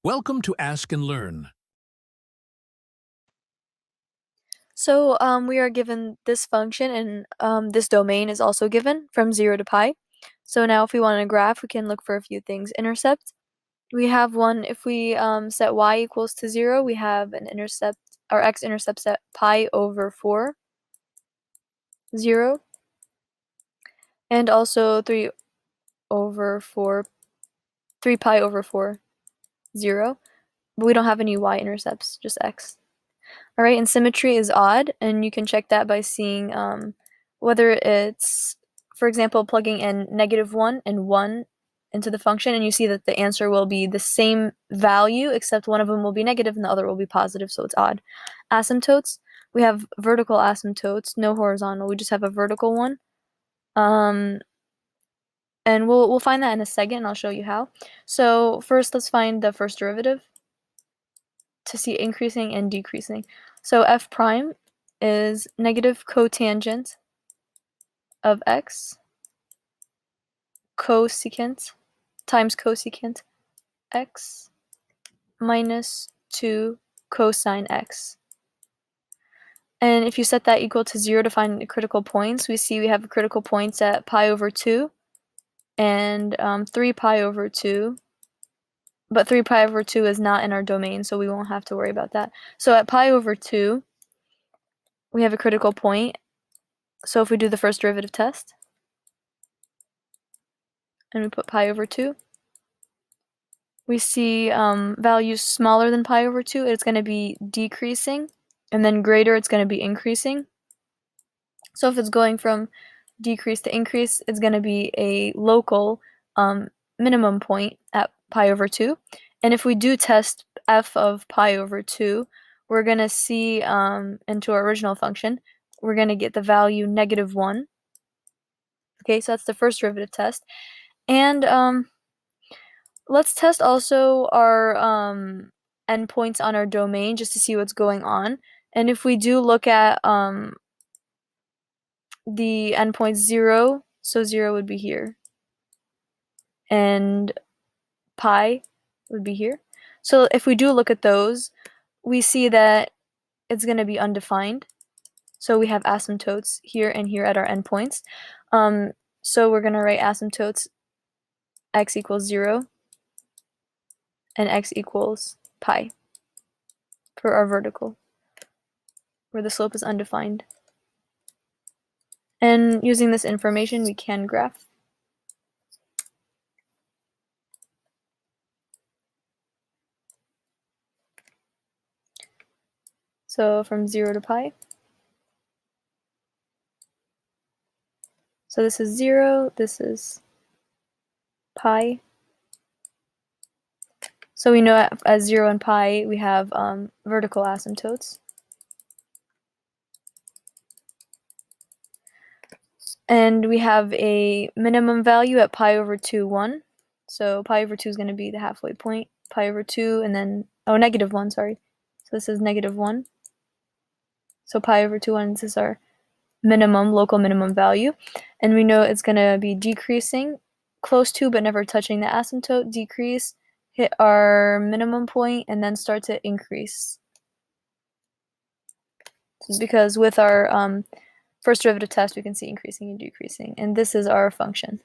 Welcome to Ask and Learn. So we are given this function, and this domain is also given from 0 to pi. So now if we want a graph, we can look for a few things. Intercept. We have one, if we set y equals to 0, we have an intercept, our x-intercepts at pi over 4, 0. And also 3 pi over 4, 0. But we don't have any y-intercepts, just x. All right, and symmetry is odd, and you can check that by seeing whether it's, for example, plugging in -1 and 1 into the function, and you see that the answer will be the same value, except one of them will be negative and the other will be positive, so it's odd. Asymptotes, we have vertical asymptotes, no horizontal, we just have a vertical one. And we'll find that in a second, and I'll show you how. So first, let's find the first derivative to see increasing and decreasing. So f prime is negative cotangent of x cosecant times cosecant x minus 2 cosine x. And if you set that equal to 0 to find the critical points, we see we have critical points at pi over 2 and 3 pi over 2. But 3 pi over 2 is not in our domain, so we won't have to worry about that. So at pi over 2, we have a critical point. So if we do the first derivative test, and we put pi over 2, we see values smaller than pi over 2, it's going to be decreasing, and then greater, it's going to be increasing. So if it's going from decrease to increase, it's going to be a local minimum point at pi over 2. And if we do test f of pi over 2, we're going to see into our original function, we're going to get the value -1. Okay, so that's the first derivative test. And let's test also our endpoints on our domain just to see what's going on. And if we do look at the endpoint 0, so 0 would be here, and pi would be here. So if we do look at those, we see that it's going to be undefined. So we have asymptotes here and here at our endpoints. So we're going to write asymptotes x equals 0 and x equals pi for our vertical, where the slope is undefined. And using this information, we can graph. So from 0 to pi. So this is 0, this is pi. So we know as 0 and pi, we have vertical asymptotes. And we have a minimum value at pi over 2, 1. So pi over 2 is going to be the halfway point. Pi over 2, and then, -1, sorry. So this is -1. So pi over 2, 1, this is our minimum, local minimum value. And we know it's going to be decreasing, close to but never touching the asymptote, decrease, hit our minimum point, and then start to increase. Because with our first derivative test, we can see increasing and decreasing. And this is our function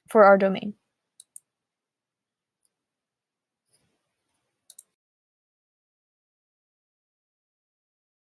for our domain.